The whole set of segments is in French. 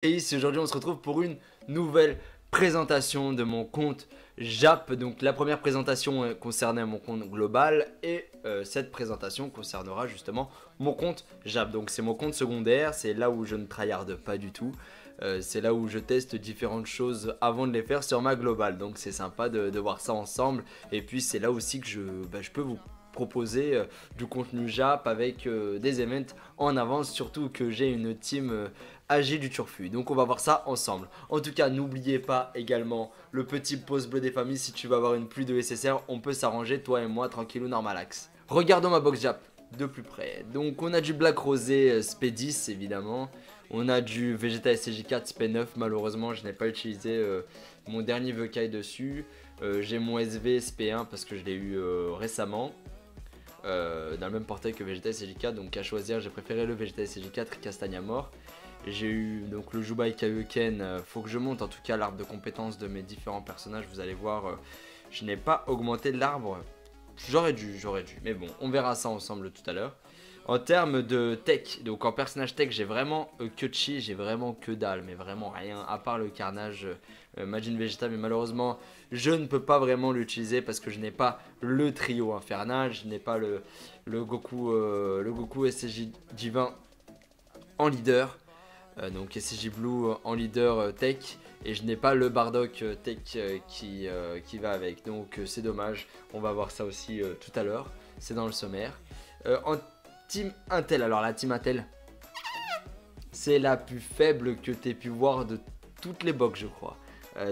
Et ici aujourd'hui on se retrouve pour une nouvelle présentation de mon compte Jap. Donc la première présentation concernait mon compte global et cette présentation concernera justement mon compte Jap. Donc c'est mon compte secondaire, c'est là où je ne tryharde pas du tout. C'est là où je teste différentes choses avant de les faire sur ma globale. Donc c'est sympa de voir ça ensemble. Et puis c'est là aussi que je peux vous proposer du contenu Jap avec des events en avance, surtout que j'ai une team AG du Turfu. Donc on va voir ça ensemble. En tout cas, n'oubliez pas également le petit pouce bleu des familles. Si tu veux avoir une pluie de SSR, on peut s'arranger, toi et moi, tranquillou, normalax. Regardons ma box Jap de plus près. Donc on a du Black Rosé SP10 évidemment. On a du Vegeta SCJ4 SP9. Malheureusement, je n'ai pas utilisé mon dernier Vekai dessus. J'ai mon SV SP1 parce que je l'ai eu récemment. Dans le même portail que Vegeta SCJ4, donc à choisir j'ai préféré le Vegeta SCJ4 Castagna mort. J'ai eu donc le Jubai Kaioken, faut que je monte en tout cas l'arbre de compétences de mes différents personnages, vous allez voir, je n'ai pas augmenté l'arbre, j'aurais dû, mais bon, on verra ça ensemble tout à l'heure. En termes de tech, donc en personnage tech, j'ai vraiment que chi, j'ai vraiment que dalle, mais vraiment rien, à part le carnage Majin Vegeta, mais malheureusement, je ne peux pas vraiment l'utiliser parce que je n'ai pas le trio infernal, je n'ai pas le Goku SCJ divin en leader. Donc SCJ Blue en leader tech, et je n'ai pas le Bardock tech qui va avec, donc c'est dommage. On va voir ça aussi tout à l'heure, c'est dans le sommaire. En team Intel, alors la team Intel c'est la plus faible que tu aies pu voir de toutes les box je crois.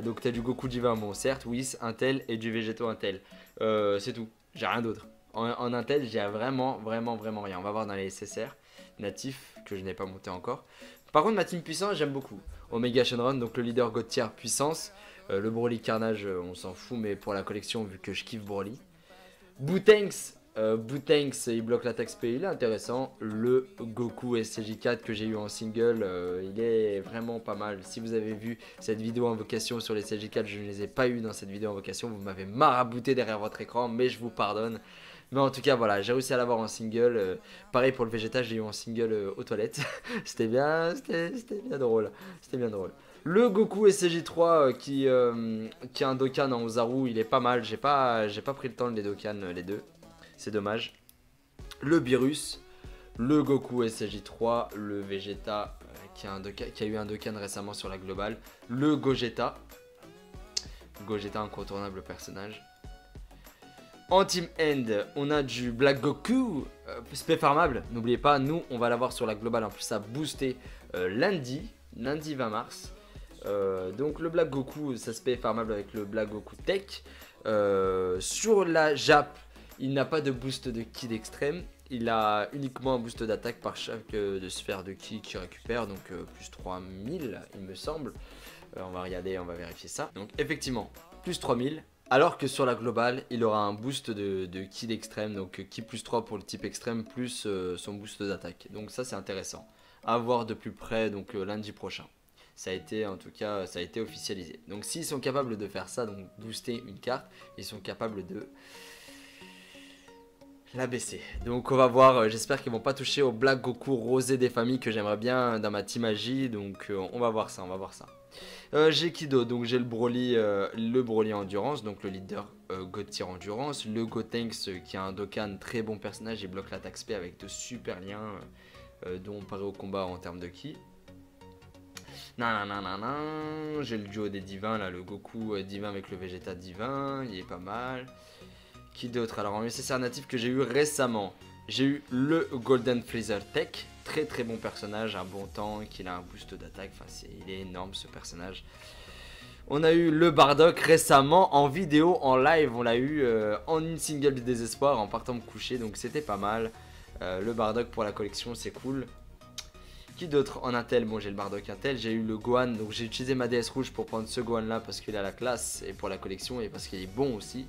Donc tu as du Goku Divin, bon certes, Whis, Intel et du Végéto Intel, c'est tout, j'ai rien d'autre. En Intel j'ai vraiment rien. On va voir dans les SSR natifs que je n'ai pas monté encore. Par contre ma team puissance j'aime beaucoup. Omega Shenron, donc le leader God tier puissance. Le Broly Carnage on s'en fout, mais pour la collection vu que je kiffe Broly. Bootanks, il bloque l'attaque SP, il est intéressant. Le Goku SCJ4 que j'ai eu en single, il est vraiment pas mal. Si vous avez vu cette vidéo invocation sur les SCJ4, je ne les ai pas eu dans cette vidéo invocation. Vous m'avez marabouté derrière votre écran, mais je vous pardonne. Mais en tout cas, voilà, j'ai réussi à l'avoir en single. Pareil pour le Vegeta, j'ai eu en single aux toilettes. C'était bien drôle. C'était bien drôle. Le Goku SCJ3 qui a un Dokkan en Ozaru, il est pas mal. J'ai pas pris le temps de les Dokkan les deux. C'est dommage. Le Beerus, le Goku SCJ3, le Vegeta qui a eu un Dokkan récemment sur la globale. Le Gogeta. Gogeta, incontournable personnage. En Team End, on a du Black Goku, spé farmable, n'oubliez pas, nous on va l'avoir sur la globale, en plus ça a boosté lundi 20 mars. Donc le Black Goku, ça spé farmable avec le Black Goku Tech. Sur la Jap, il n'a pas de boost de ki d'extrême, il a uniquement un boost d'attaque par chaque de sphère de ki qu'il récupère, donc plus 3000 il me semble. On va regarder, on va vérifier ça. Donc effectivement, plus 3000. Alors que sur la globale, il aura un boost de ki d'extrême, donc ki plus 3 pour le type extrême, plus son boost d'attaque. Donc ça c'est intéressant. À voir de plus près, donc lundi prochain. Ça a été, en tout cas, ça a été officialisé. Donc s'ils sont capables de faire ça, donc booster une carte, ils sont capables de la baisser. Donc on va voir, j'espère qu'ils vont pas toucher au Black Goku rosé des familles que j'aimerais bien dans ma team magie. Donc on va voir ça, j'ai Kido, donc j'ai le Broly Endurance, donc le leader God tier Endurance. Le Gotenks qui a un Dokkan, très bon personnage, il bloque l'attaque SP avec de super liens dont on paraît au combat en termes de ki. J'ai le duo des divins là, le Goku divin avec le Vegeta divin, il est pas mal. Qui d'autre? Alors en USSR natif que j'ai eu récemment, j'ai eu le Golden Freezer Tech, très bon personnage, un bon tank, il a un boost d'attaque, enfin il est énorme ce personnage. On a eu le Bardock récemment en vidéo, en live, on l'a eu en une single du désespoir en partant me coucher, donc c'était pas mal. Le Bardock pour la collection c'est cool. Qui d'autre en Intel? Bon j'ai le Bardock Intel, j'ai eu le Gohan, donc j'ai utilisé ma DS rouge pour prendre ce Gohan là parce qu'il a la classe et pour la collection et parce qu'il est bon aussi.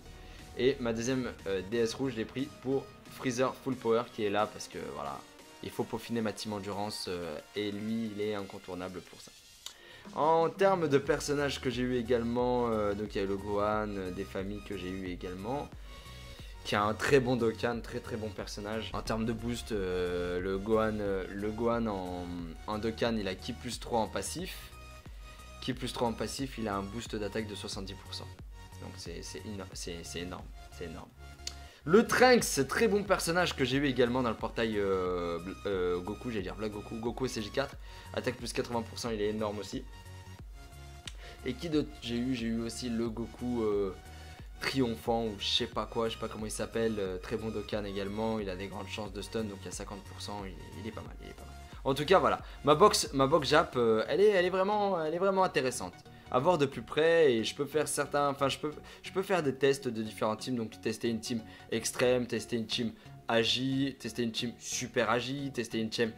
Et ma deuxième DS rouge, je l'ai pris pour Freezer Full Power qui est là parce que voilà, il faut peaufiner ma team endurance et lui il est incontournable pour ça. En termes de personnages que j'ai eu également, donc il y a le Gohan, des familles que j'ai eu également. qui a un très bon Dokkan, très bon personnage. En termes de boost, le Gohan en Dokkan, il a Ki plus 3 en passif. Ki plus 3 en passif, il a un boost d'attaque de 70%. Donc c'est énorme, c'est énorme. Le Trunks, très bon personnage que j'ai eu également dans le portail Goku, j'allais dire Black Goku, Goku SCJ4. Attaque plus 80%, il est énorme aussi. Et qui d'autre j'ai eu aussi le Goku triomphant ou je sais pas quoi, je sais pas comment il s'appelle. Très bon Dokkan également, il a des grandes chances de stun, donc il y a 50%, il est pas mal, il est pas mal. En tout cas voilà, ma box Jap, elle est vraiment intéressante. À voir de plus près et je peux faire je peux faire des tests de différents teams, donc tester une team extrême, tester une team agi, tester une team super agi, tester une team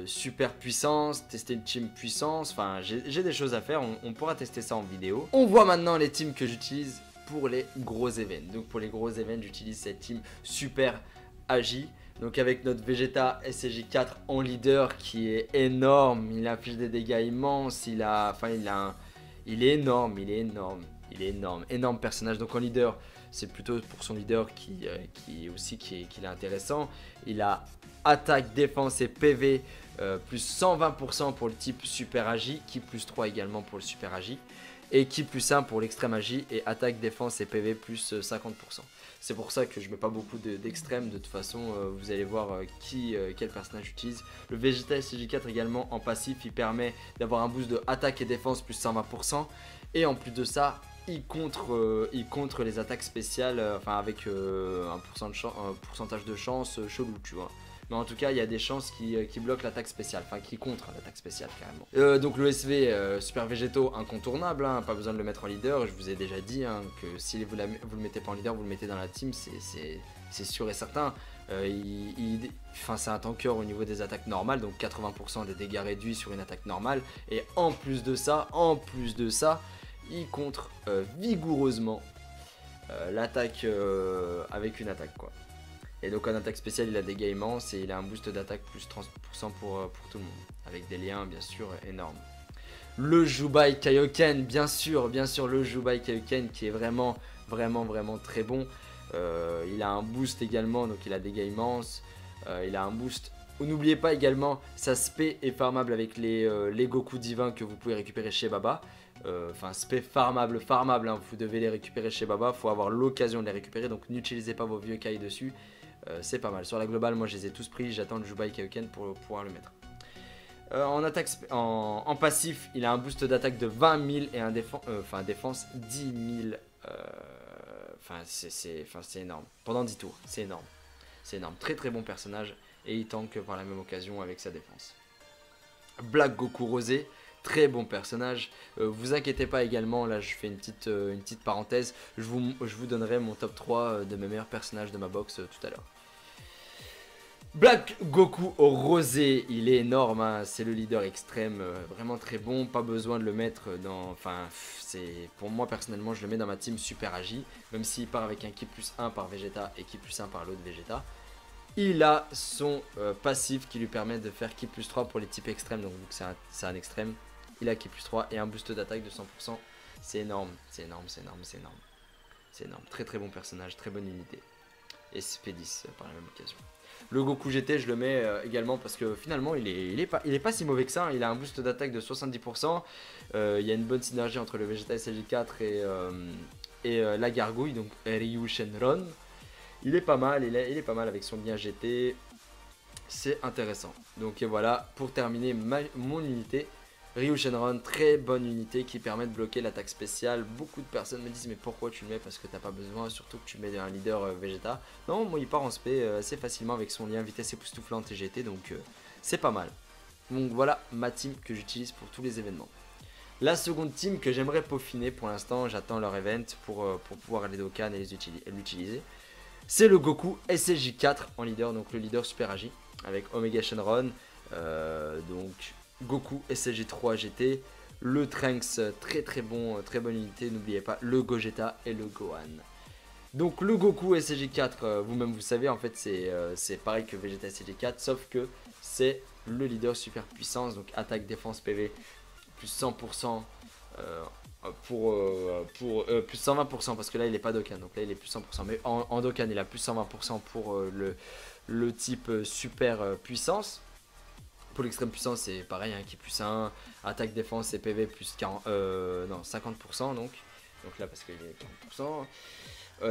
super puissance, tester une team puissance, enfin j'ai des choses à faire, on pourra tester ça en vidéo. On voit maintenant les teams que j'utilise pour les gros événements. Donc pour les gros événements, j'utilise cette team super agi. Donc avec notre Vegeta SCJ4 en leader qui est énorme, il affiche des dégâts immenses, il est énorme, énorme personnage. Donc en leader, c'est plutôt pour son leader qui est intéressant. Il a attaque, défense et PV plus 120% pour le type super agi, qui plus 3 également pour le super agi. Et qui plus 1 pour l'extrême agi et attaque, défense et PV plus 50%. C'est pour ça que je mets pas beaucoup d'extrêmes. De toute façon, vous allez voir quel personnage j'utilise. Le Vegeta SCJ4 également en passif, il permet d'avoir un boost de attaque et défense plus 120%. Et en plus de ça, il contre les attaques spéciales, avec un pourcentage de chance chelou, tu vois. Mais en tout cas, il y a des chances qui bloquent l'attaque spéciale, enfin qui contre l'attaque spéciale carrément. Donc le SV Super Végétaux incontournable, hein, pas besoin de le mettre en leader. Je vous ai déjà dit hein, que si vous le mettez pas en leader, vous le mettez dans la team, c'est sûr et certain. C'est un tanker au niveau des attaques normales, donc 80% des dégâts réduits sur une attaque normale. Et en plus de ça, il contre vigoureusement l'attaque avec une attaque quoi. Et donc en attaque spéciale il a des dégâts immenses et il a un boost d'attaque plus 30% pour tout le monde. Avec des liens bien sûr énormes. Le Jubai Kaioken, bien sûr le Jubai Kaioken qui est vraiment très bon. Il a un boost également, donc il a des dégâts immenses. Il a un boost. N'oubliez pas également, sa spé est farmable avec les Goku divins que vous pouvez récupérer chez Baba. Spé farmable, hein, vous devez les récupérer chez Baba, il faut avoir l'occasion de les récupérer, donc n'utilisez pas vos vieux Kai dessus. C'est pas mal. Sur la globale, moi je les ai tous pris. J'attends le Jubai Kaioken pour pouvoir le mettre. En passif, il a un boost d'attaque de 20 000 et un défense 10 000. C'est énorme. Pendant 10 tours, c'est énorme. C'est énorme. Très bon personnage. Et il tank par la même occasion avec sa défense. Black Goku Rosé. Très bon personnage. Vous inquiétez pas également, là je fais une petite parenthèse. Je vous donnerai mon top 3 de mes meilleurs personnages de ma box tout à l'heure. Black Goku Rosé, il est énorme, hein, c'est le leader extrême, vraiment très bon, pas besoin de le mettre dans... pour moi personnellement je le mets dans ma team super agi, même s'il part avec un Ki plus 1 par Vegeta et Ki plus 1 par l'autre Vegeta. Il a son passif qui lui permet de faire Ki plus 3 pour les types extrêmes, donc vu que c'est un extrême, il a Ki plus 3 et un boost d'attaque de 100%, c'est énorme, c'est énorme. Très bon personnage, très bonne unité. Et SP10 par la même occasion. Le Goku GT je le mets également parce que finalement il est pas si mauvais que ça, hein. Il a un boost d'attaque de 70%, il y a une bonne synergie entre le Vegeta SLJ4 et la gargouille, donc Ryu Shenron. Il est pas mal, il est pas mal avec son lien GT, c'est intéressant. Donc voilà, pour terminer mon unité, Ryu Shenron, très bonne unité qui permet de bloquer l'attaque spéciale. Beaucoup de personnes me disent mais pourquoi tu le mets, parce que t'as pas besoin, surtout que tu mets un leader Vegeta. Non, moi il part en spé assez facilement avec son lien vitesse époustouflante et GT, donc c'est pas mal. Donc voilà ma team que j'utilise pour tous les événements. La seconde team que j'aimerais peaufiner pour l'instant, j'attends leur event pour pouvoir aller Dokkan et l'utiliser. C'est le Goku SCJ4 en leader, donc le leader super agi avec Omega Shenron, donc Goku SCJ3 GT, le Trunks très bonne unité, n'oubliez pas le Gogeta et le Gohan. Donc le Goku SCJ4, vous-même vous savez, en fait c'est pareil que Vegeta SCJ4, sauf que c'est le leader super puissance, donc attaque, défense, PV plus 100%, plus 120% parce que là il est pas Dokkan, donc là il est plus 100%, mais en Dokkan il a plus 120% pour le type super puissance. Pour l'extrême puissance c'est pareil, hein, qui est plus 1, attaque défense et PV plus 40, non 50% donc là parce qu'il est 40%.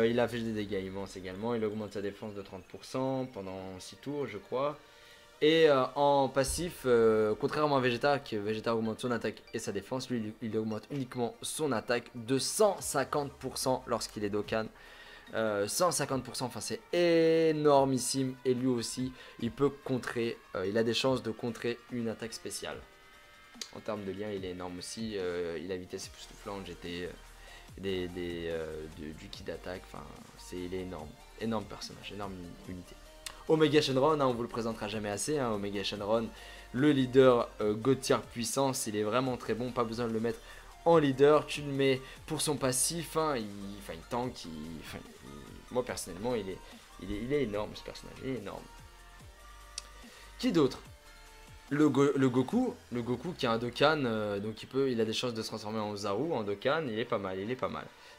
Il a fait des dégâts immenses également, il augmente sa défense de 30% pendant 6 tours je crois. Et en passif, contrairement à Vegeta, que Vegeta augmente son attaque et sa défense, lui il augmente uniquement son attaque de 150% lorsqu'il est Dokkan. 150%, enfin c'est énormissime. Et lui aussi, il peut contrer, il a des chances de contrer une attaque spéciale. En termes de lien, il est énorme aussi. Il a vitesse époustouflante, GT, du ki d'attaque, enfin il est énorme. Énorme personnage, énorme unité. Omega Shenron, hein, on vous le présentera jamais assez, hein, Omega Shenron, le leader God-tier puissance, il est vraiment très bon, pas besoin de le mettre en leader, tu le mets pour son passif, hein, il tank, moi personnellement il est énorme ce personnage, il est énorme. Qui d'autre? Le Goku qui a un Dokkan, donc il a des chances de se transformer en Zaru, en Dokkan, il est pas mal,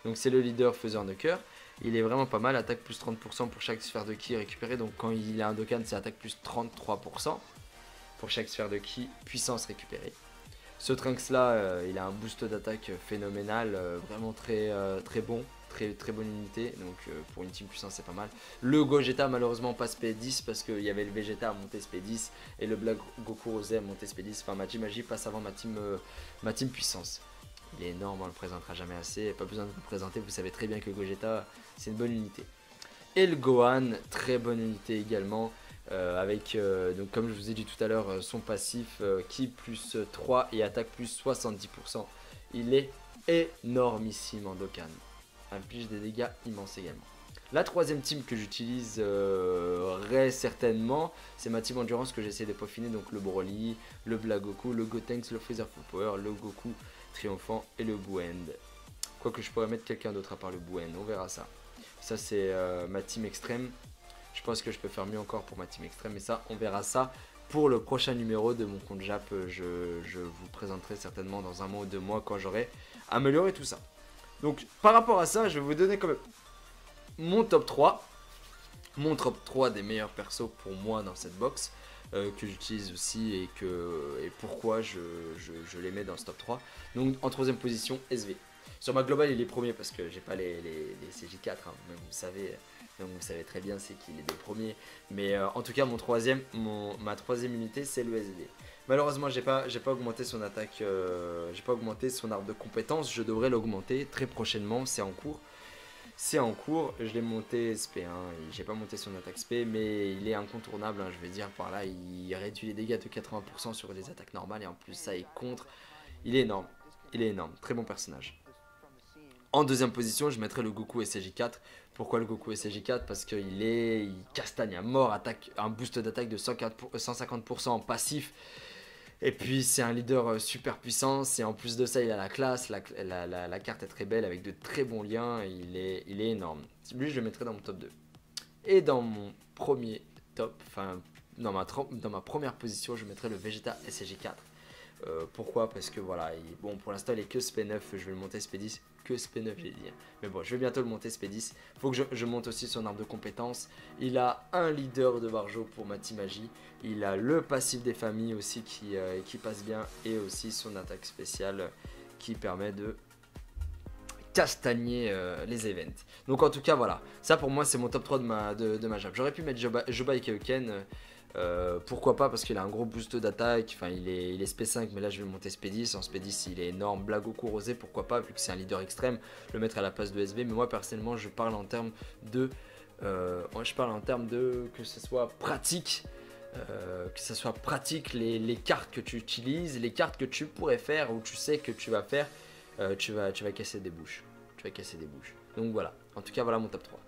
Donc c'est le leader faiseur de cœur. Il est vraiment pas mal, attaque plus 30% pour chaque sphère de ki récupérée. Donc quand il a un Dokkan, c'est attaque plus 33% pour chaque sphère de ki, puissance récupérée. Ce Trunks là, il a un boost d'attaque phénoménal, vraiment très bon, très bonne unité. Donc pour une team puissance, c'est pas mal. Le Gogeta malheureusement passe SP10 parce qu'il y avait le Vegeta à monter SP10 et le Black Goku Rosé à monter SP10. Enfin, ma team magie passe avant ma team puissance. Il est énorme, on le présentera jamais assez, pas besoin de vous le présenter, vous savez très bien que Gogeta c'est une bonne unité. Et le Gohan, très bonne unité également, avec, donc comme je vous ai dit tout à l'heure, son passif qui plus 3 et attaque plus 70%. Il est énormissime en Dokkan, inflige des dégâts immenses également. La troisième team que j'utiliserai certainement, c'est ma team Endurance que j'essaie de peaufiner, donc le Broly, le Black Goku, le Gotenks, le Freezer Full Power, le Goku Triomphant et le Bouend. Quoique je pourrais mettre quelqu'un d'autre à part le Bouend, on verra ça. Ça c'est ma team extrême. Je pense que je peux faire mieux encore pour ma team extrême, mais ça on verra ça pour le prochain numéro de mon compte Jap. Je vous présenterai certainement dans un mois ou 2 mois quand j'aurai amélioré tout ça. Donc par rapport à ça, je vais vous donner quand même mon top 3. Mon top 3 des meilleurs persos pour moi dans cette box. Que j'utilise aussi et pourquoi je les mets dans ce top 3. Donc en troisième position, SV. Sur ma globale il est premier parce que j'ai pas les CJ4, hein, mais vous savez très bien c'est qu'il est le premier. Mais en tout cas ma troisième unité c'est le SV. Malheureusement j'ai pas augmenté son attaque, j'ai pas augmenté son arbre de compétences, je devrais l'augmenter très prochainement, c'est en cours. Je l'ai monté SP1, j'ai pas monté son attaque SP, mais il est incontournable, hein, je vais dire par là, il réduit les dégâts de 80% sur les attaques normales, et en plus ça est contre, il est énorme, très bon personnage. En deuxième position, je mettrai le Goku SCJ4. Pourquoi le Goku SCJ4? Parce qu'il castagne à mort, attaque, un boost d'attaque de 150% en passif. Et puis c'est un leader super puissant, et en plus de ça il a la classe, la carte est très belle avec de très bons liens, il est énorme. Lui je le mettrai dans mon top 2. Et dans mon premier top, enfin dans ma première position je mettrai le Vegeta SCJ4. Pourquoi? Parce que voilà, bon pour l'instant il est que SP9, je vais le monter SP10, que SP9 j'ai dit. Mais bon, je vais bientôt le monter SP10. Faut que je monte aussi son arbre de compétences. Il a un leader de Barjo pour ma team magie. Il a le passif des familles aussi qui passe bien. Et aussi son attaque spéciale qui permet de castagner les events. Donc en tout cas voilà, ça pour moi c'est mon top 3 de ma jab. J'aurais pu mettre Joba et Kaioken. Pourquoi pas, parce qu'il a un gros boost d'attaque, enfin il est SP5 mais là je vais le monter SP10, en SP10 il est énorme. Black Goku Rosé, pourquoi pas, vu que c'est un leader extrême, le mettre à la place de SV, mais moi personnellement je parle en termes de que ce soit pratique, les cartes que tu utilises, les cartes que tu pourrais faire ou tu sais que tu vas faire, tu vas casser des bouches, donc voilà, en tout cas voilà mon top 3.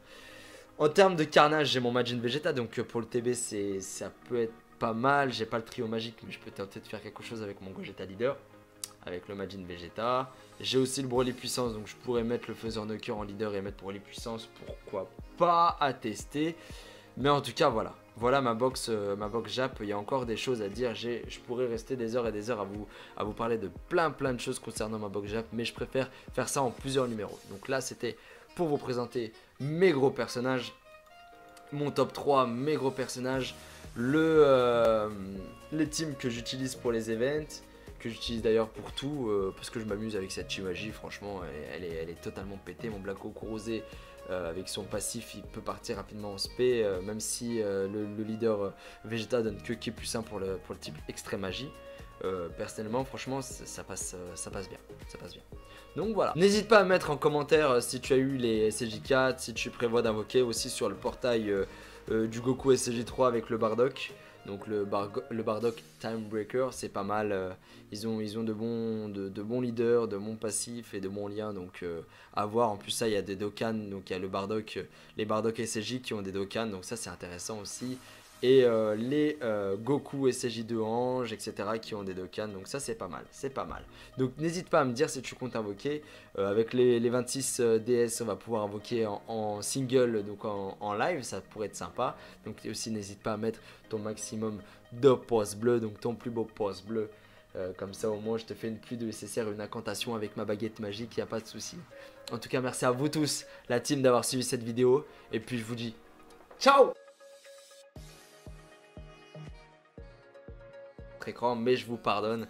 En termes de carnage, j'ai mon Majin Vegeta, donc pour le TB, ça peut être pas mal. J'ai pas le trio magique, mais je peux tenter de faire quelque chose avec mon Gogeta leader, avec le Majin Vegeta. J'ai aussi le Broly puissance, donc je pourrais mettre le faiseur de cœur en leader et mettre Broly puissance, pourquoi pas, à tester. Mais en tout cas, voilà, voilà ma box Jap. Il y a encore des choses à dire. Je pourrais rester des heures et des heures à vous parler de plein de choses concernant ma box Jap, mais je préfère faire ça en plusieurs numéros. Donc là, c'était pour vous présenter mes gros personnages, mon top 3, mes gros personnages, les teams que j'utilise pour les events, que j'utilise d'ailleurs pour tout, parce que je m'amuse avec cette Chimagie. Franchement, elle est totalement pétée. Mon Black Goku Rosé, avec son passif, il peut partir rapidement en spé, même si le leader Vegeta donne que qui est plus 1 pour le type extrême magie. Personnellement, franchement, ça passe bien. Ça passe bien. Donc voilà. N'hésite pas à mettre en commentaire si tu as eu les SCJ4, si tu prévois d'invoquer aussi sur le portail du Goku SCJ3 avec le Bardock. Donc le Bardock Timebreaker, c'est pas mal. Ils ont de bons leaders, de bons passifs et de bons liens. Donc à voir. En plus ça, il y a des Dokkan. Donc il y a le Bardock, les Bardock SCJ qui ont des Dokkan. Donc ça c'est intéressant aussi. Et les Goku SCJ2 Ange, etc. qui ont des Dokkan. Donc ça c'est pas mal. C'est pas mal. Donc n'hésite pas à me dire si tu comptes invoquer. Avec les 26 DS, on va pouvoir invoquer en single, donc en live. Ça pourrait être sympa. Donc aussi n'hésite pas à mettre ton maximum de pouces bleus. Donc ton plus beau pouce bleu. Comme ça au moins je te fais une pluie de SSR, une incantation avec ma baguette magique. Il n'y a pas de souci. En tout cas merci à vous tous, la team, d'avoir suivi cette vidéo. Et puis je vous dis ciao. Écran, mais je vous pardonne.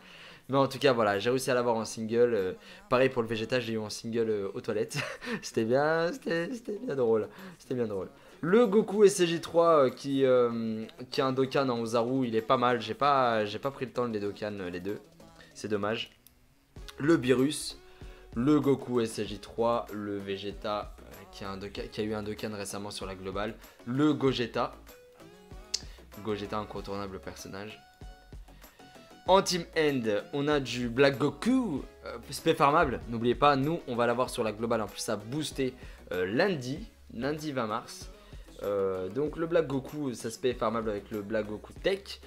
Mais en tout cas voilà, j'ai réussi à l'avoir en single. Pareil pour le Vegeta, j'ai eu en single aux toilettes. C'était bien drôle. C'était bien drôle. Le Goku SCJ3 qui a un Dokkan en Ozaru, il est pas mal. J'ai pas pris le temps de les Dokkan les deux. C'est dommage. Le Beerus, le Goku SCJ3, le Vegeta qui a eu un Dokkan récemment sur la globale. Le Gogeta. Gogeta, incontournable personnage. En Team End, on a du Black Goku, spé farmable. N'oubliez pas, nous, on va l'avoir sur la globale. En plus, ça a boosté lundi 20 mars. Donc, le Black Goku, ça spé farmable avec le Black Goku Tech.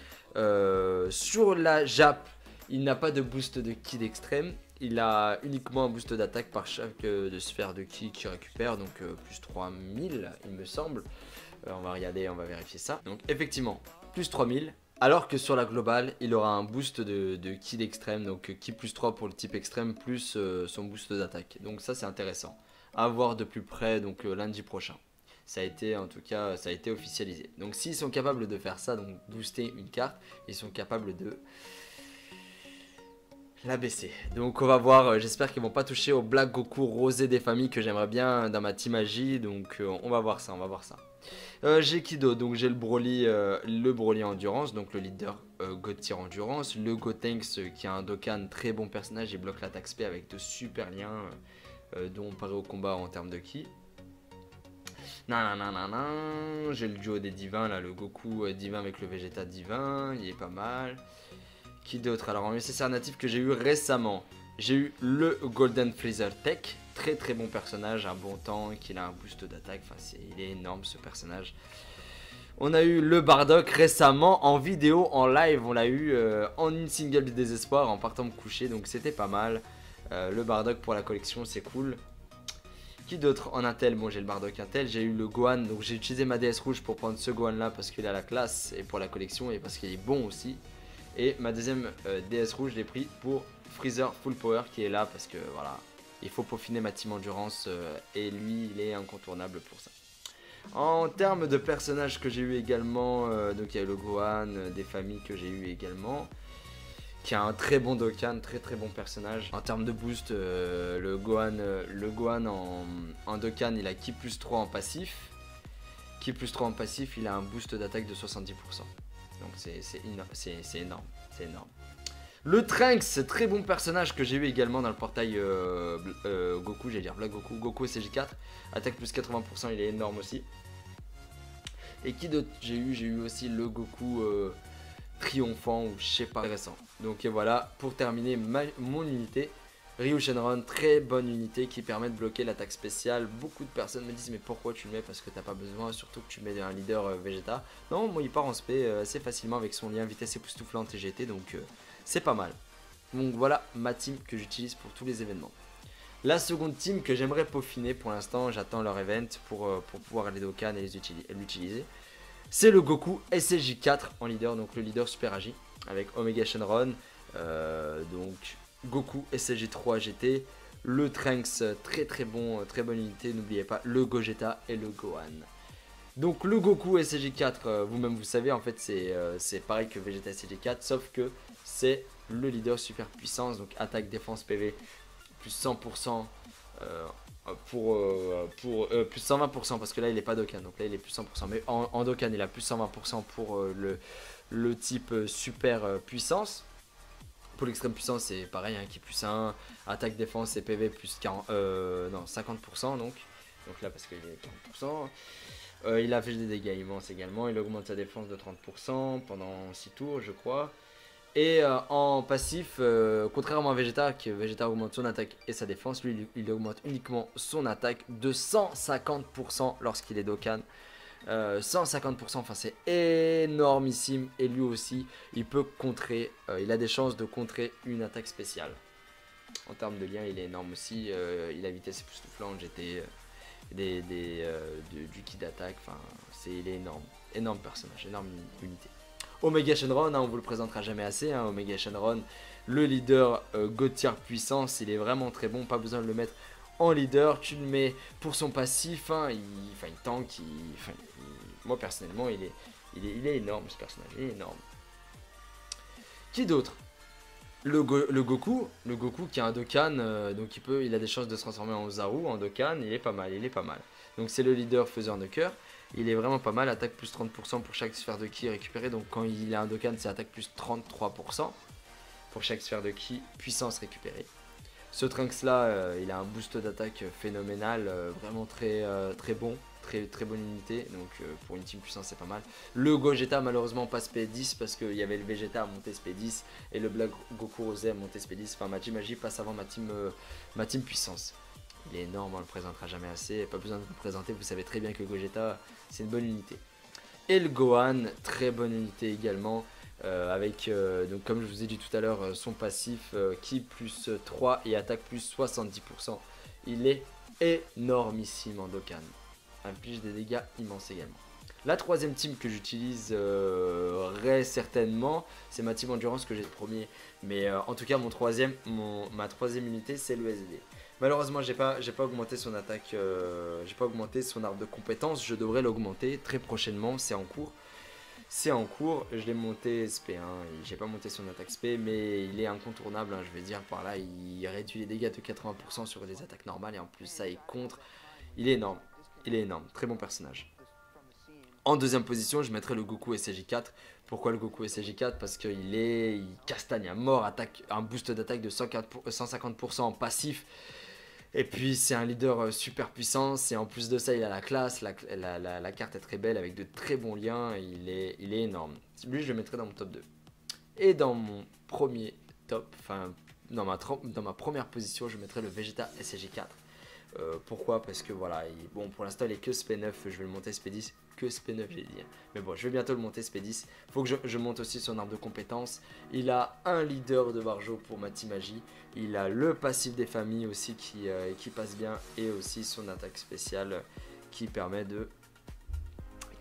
Sur la Jap, il n'a pas de boost de ki d'extrême. Il a uniquement un boost d'attaque par chaque de sphère de ki qu'il récupère. Donc, plus 3000, il me semble. On va regarder, on va vérifier ça. Donc, effectivement, plus 3000. Alors que sur la globale, il aura un boost de ki d'extrême, donc ki plus 3 pour le type extrême, plus son boost d'attaque. Donc ça c'est intéressant. À voir de plus près, donc lundi prochain. Ça a été, en tout cas, ça a été officialisé. Donc s'ils sont capables de faire ça, donc booster une carte, ils sont capables de la baisser. Donc on va voir, j'espère qu'ils vont pas toucher au Black Goku Rosé des familles que j'aimerais bien dans ma team magie. Donc on va voir ça, j'ai Kido, donc j'ai le Broly Endurance, donc le leader God-Tier Endurance. Le Gotenks qui a un Dokkan, très bon personnage, il bloque l'attaque spé avec de super liens dont on paraît au combat en termes de ki. J'ai le duo des divins, là, le Goku divin avec le Vegeta divin, il est pas mal. Qui d'autre? Alors en nécessaire natif que j'ai eu récemment, j'ai eu le Golden Freezer Tech. Très bon personnage, un bon tank, il a un boost d'attaque, enfin il est énorme ce personnage. On a eu le Bardock récemment en vidéo, en live, on l'a eu en une single du désespoir en partant me coucher, donc c'était pas mal. Le Bardock pour la collection, c'est cool. Qui d'autre en Intel? Bon, j'ai le Bardock Intel, j'ai eu le Gohan, donc j'ai utilisé ma DS rouge pour prendre ce Gohan là parce qu'il a la classe et pour la collection et parce qu'il est bon aussi. Et ma deuxième DS rouge, je l'ai pris pour Freezer Full Power qui est là parce que voilà. Il faut peaufiner ma team endurance et lui il est incontournable pour ça. En termes de personnages que j'ai eu également, donc il y a le Gohan, des familles que j'ai eu également, qui a un très bon Dokkan, très bon personnage. En termes de boost, le Gohan en Dokkan il a ki plus 3 en passif. Ki plus 3 en passif, il a un boost d'attaque de 70%. Donc c'est énorme, c'est énorme. Le Trunks, très bon personnage que j'ai eu également dans le portail Goku, j'allais dire Black Goku, Goku SCJ4. Attaque plus 80%, il est énorme aussi. Et qui d'autre j'ai eu aussi le Goku triomphant ou je sais pas, intéressant. Donc et voilà, pour terminer mon unité, Ryu Shenron, très bonne unité qui permet de bloquer l'attaque spéciale. Beaucoup de personnes me disent mais pourquoi tu le mets? Parce que t'as pas besoin, surtout que tu mets un leader Vegeta. Non, moi il part en spé assez facilement avec son lien vitesse époustouflante TGT, donc c'est pas mal. Donc voilà ma team que j'utilise pour tous les événements. La seconde team que j'aimerais peaufiner pour l'instant, j'attends leur event pour pouvoir les Dokkan et l'utiliser. c'est le Goku SCJ4 en leader, donc le leader super agi, avec Omega Shenron, donc Goku SCJ3 GT, le Trunks très bon, très bonne unité, n'oubliez pas le Gogeta et le Gohan. Donc le Goku SCJ4, vous-même vous savez, en fait c'est pareil que Vegeta SCJ4, sauf que c'est le leader super puissance, donc attaque, défense, PV, plus 100%, plus 120% parce que là il est pas Dokkan, donc là il est plus 100%, mais en Dokkan il a plus 120% pour le type super puissance. Pour l'extrême puissance c'est pareil, hein, qui est plus 1, attaque, défense et PV plus 40, non, 50%, donc là parce qu'il est 40%. Il a fait des dégâts immenses également, il augmente sa défense de 30% pendant 6 tours je crois. Et en passif, contrairement à Vegeta, que Vegeta augmente son attaque et sa défense, lui il augmente uniquement son attaque de 150% lorsqu'il est Dokkan. 150%, enfin c'est énormissime. Et lui aussi, il peut contrer, il a des chances de contrer une attaque spéciale. En termes de lien, il est énorme aussi. Il a vitesse époustouflante, GT, du kit d'attaque, enfin il est énorme. Énorme personnage, énorme unité. Omega Shenron, hein, on vous le présentera jamais assez, hein, Omega Shenron, le leader God tier puissance, il est vraiment très bon, pas besoin de le mettre en leader, tu le mets pour son passif, hein, il tank, moi personnellement il est énorme ce personnage, il est énorme. Qui d'autre? Le Goku qui a un Dokkan, donc il a des chances de se transformer en Zaru, en Dokkan, il est pas mal, Donc c'est le leader faiseur de cœur. Il est vraiment pas mal, attaque plus 30% pour chaque sphère de ki récupérée. Donc quand il a un Dokkan, c'est attaque plus 33% pour chaque sphère de ki, puissance récupérée. Ce Trunks là, il a un boost d'attaque phénoménal, vraiment très bon, très bonne unité. Donc pour une team puissance c'est pas mal. Le Gogeta malheureusement pas SP10 parce qu'il y avait le Vegeta à monter SP10 et le Black Goku Rosé à monter SP10. Enfin ma team magie passe avant ma team puissance. Il est énorme, on le présentera jamais assez, pas besoin de vous le présenter, vous savez très bien que Gogeta c'est une bonne unité. Et le Gohan, très bonne unité également, avec, donc comme je vous ai dit tout à l'heure, son passif qui plus 3 et attaque plus 70%. Il est énormissime en Dokkan, inflige des dégâts immenses également. La troisième team que j'utiliserai certainement, c'est ma team Endurance que j'ai de premier. Mais en tout cas, ma troisième unité, c'est le SD. Malheureusement, j'ai pas augmenté son attaque, j'ai pas augmenté son arbre de compétences. Je devrais l'augmenter très prochainement, c'est en cours. Je l'ai monté SP1, j'ai pas monté son attaque SP, mais il est incontournable, hein, je vais dire par là. Il réduit les dégâts de 80% sur les attaques normales et en plus ça il contre. Il est énorme, très bon personnage. En deuxième position, je mettrai le Goku SCJ4. Pourquoi le Goku SCJ4? Parce il castagne à mort, un boost d'attaque de 150% en passif. Et puis c'est un leader super puissant, et en plus de ça il a la classe, la carte est très belle avec de très bons liens, il est énorme. Lui je le mettrai dans mon top 2. Et dans mon premier top, enfin dans ma première position, je mettrai le Vegeta SCJ4. Pourquoi? Parce que voilà, bon pour l'instant il est que SP9, je vais le monter SP10, que SP9 j'ai dit. Mais bon, je vais bientôt le monter SP10. Faut que je monte aussi son arbre de compétences. Il a un leader de Barjo pour ma team magie. Il a le passif des familles aussi qui passe bien. Et aussi son attaque spéciale qui permet de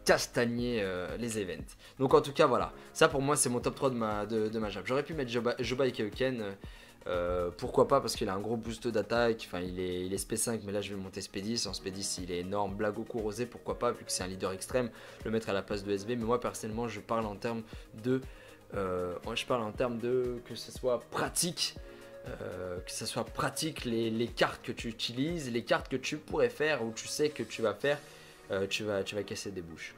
castagner les events. Donc en tout cas voilà, ça pour moi c'est mon top 3 de ma jab. J'aurais pu mettre Joba et Kaioken. Pourquoi pas, parce qu'il a un gros boost d'attaque, enfin il est SP5 mais là je vais le monter SP10, en SP10 il est énorme. Blagoku Rosé pourquoi pas, vu que c'est un leader extrême, le mettre à la place de SB, mais moi personnellement je parle en termes de que ce soit pratique, les cartes que tu utilises, les cartes que tu pourrais faire ou tu sais que tu vas faire, tu vas casser des bouches,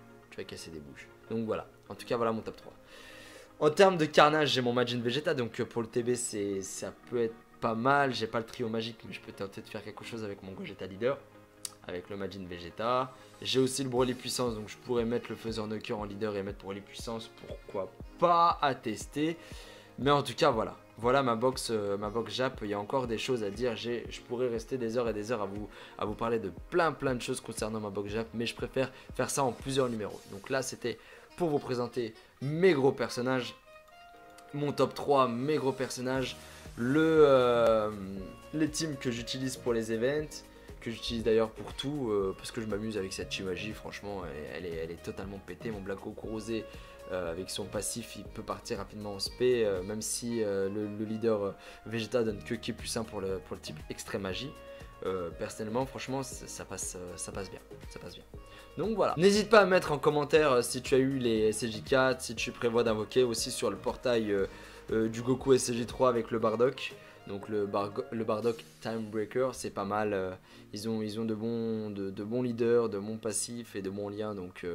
donc voilà, en tout cas voilà mon top 3. En termes de carnage, j'ai mon Majin Vegeta, donc pour le TB, ça peut être pas mal. J'ai pas le trio magique, mais je peux tenter de faire quelque chose avec mon Gogeta leader, avec le Majin Vegeta. J'ai aussi le Broly puissance, donc je pourrais mettre le faiseur de cœur en leader et mettre Broly puissance, pourquoi pas, à tester. Mais en tout cas, voilà ma box Jap. Il y a encore des choses à dire. Je pourrais rester des heures et des heures à vous parler de plein de choses concernant ma box Jap, mais je préfère faire ça en plusieurs numéros. Donc là, c'était pour vous présenter mes gros personnages, mon top 3, mes gros personnages, les teams que j'utilise pour les events, que j'utilise d'ailleurs pour tout, parce que je m'amuse avec cette Chimagie, franchement, elle est totalement pétée. Mon Black Goku Rosé, avec son passif, il peut partir rapidement en SP, même si le leader Vegeta donne que Ki plus 1 pour le type Extrême Magie. Personnellement, franchement, ça passe bien, ça passe bien. Donc voilà, n'hésite pas à mettre en commentaire si tu as eu les SCJ4, si tu prévois d'invoquer aussi sur le portail du Goku SCJ3 avec le Bardock. Donc le Bardock Time Breaker, c'est pas mal. Ils ont de bons leaders, de bons passifs et de bons liens. Donc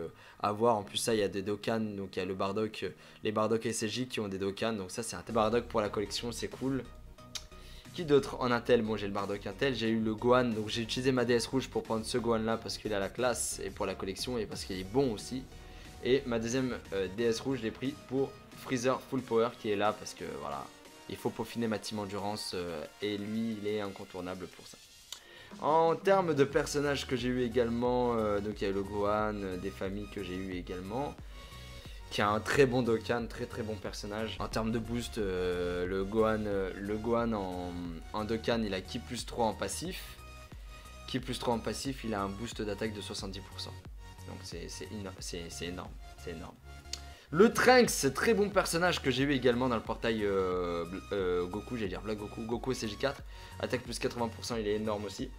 à voir. En plus ça, il y a des Dokkan. Donc il y a le Bardock, les Bardock SCJ qui ont des Dokkan. Donc ça, c'est un Bardock pour la collection, c'est cool. Qui d'autre en Intel? Bon, j'ai le Bardock Intel, j'ai eu le Gohan. Donc j'ai utilisé ma DS rouge pour prendre ce Gohan là parce qu'il a la classe et pour la collection et parce qu'il est bon aussi. Et ma deuxième DS rouge, je l'ai pris pour Freezer Full Power qui est là parce que voilà. Il faut peaufiner ma team endurance et lui il est incontournable pour ça. En termes de personnages que j'ai eu également, donc il y a le Gohan, des familles que j'ai eu également, qui a un très bon Dokkan, très bon personnage. En termes de boost, le Gohan en Dokkan il a Ki plus 3 en passif. Ki plus 3 en passif, il a un boost d'attaque de 70%. Donc c'est énorme, c'est énorme. Le Trunks, très bon personnage que j'ai eu également dans le portail Goku, j'allais dire Black Goku, Goku SCJ4. Attaque plus 80%, il est énorme aussi.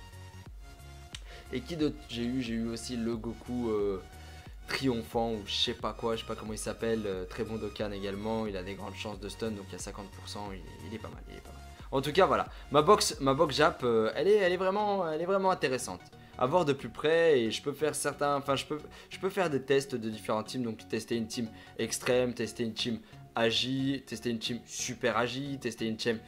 Et qui d'autre j'ai eu aussi le Goku triomphant ou je sais pas comment il s'appelle. Très bon Dokkan également, il a des grandes chances de stun, donc il y a 50%, il est pas mal, En tout cas voilà, ma box Jap, elle est vraiment intéressante. À voir de plus près et je peux faire je peux faire des tests de différents teams, donc tester une team extrême, tester une team agi, tester une team super agi, tester une team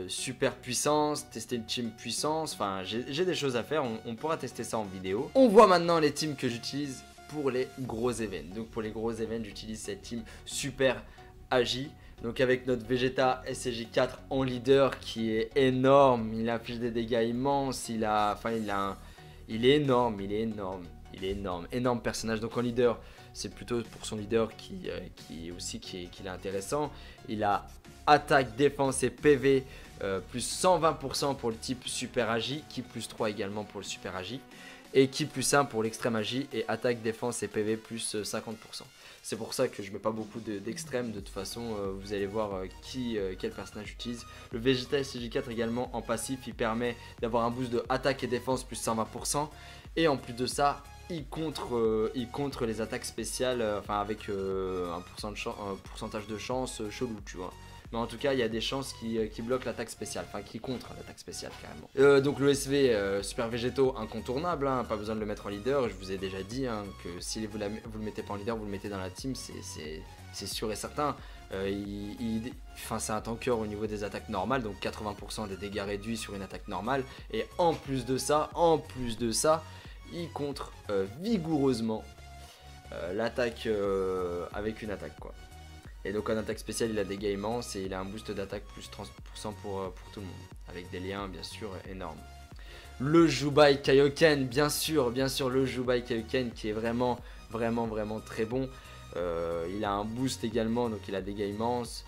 super puissance, tester une team puissance, enfin j'ai des choses à faire, on pourra tester ça en vidéo. On voit maintenant les teams que j'utilise pour les gros événements. Donc pour les gros événements, j'utilise cette team super agi. Donc avec notre Vegeta SCJ4 en leader qui est énorme, il affiche des dégâts immenses, il est énorme, énorme personnage. Donc en leader, c'est plutôt pour son leader qui est intéressant. Il a attaque, défense et PV plus 120% pour le type super agi, Ki plus 3 également pour le super agi. Et Ki plus 1 pour l'extrême agi et attaque, défense et PV plus 50%. C'est pour ça que je mets pas beaucoup d'extrêmes. De toute façon, vous allez voir quel personnage j'utilise. Le Vegeta SCJ4 également en passif, il permet d'avoir un boost de attaque et défense plus 120%. Et en plus de ça, il contre les attaques spéciales, avec un pourcentage de chance chelou, tu vois. Mais en tout cas, il y a des chances qui bloquent l'attaque spéciale, qui contre l'attaque spéciale carrément. Donc le SV Super Végétaux incontournable, hein, pas besoin de le mettre en leader. Je vous ai déjà dit que si vous le mettez pas en leader, vous le mettez dans la team, c'est sûr et certain. C'est un tanker au niveau des attaques normales, donc 80% des dégâts réduits sur une attaque normale. Et en plus de ça, il contre vigoureusement l'attaque avec une attaque quoi. Et donc en attaque spéciale il a des dégâts immenses et il a un boost d'attaque plus 30% pour tout le monde. Avec des liens bien sûr énormes. Le Jubai Kaioken, bien sûr le Jubai Kaioken qui est vraiment très bon. Il a un boost également, donc il a des dégâts immenses.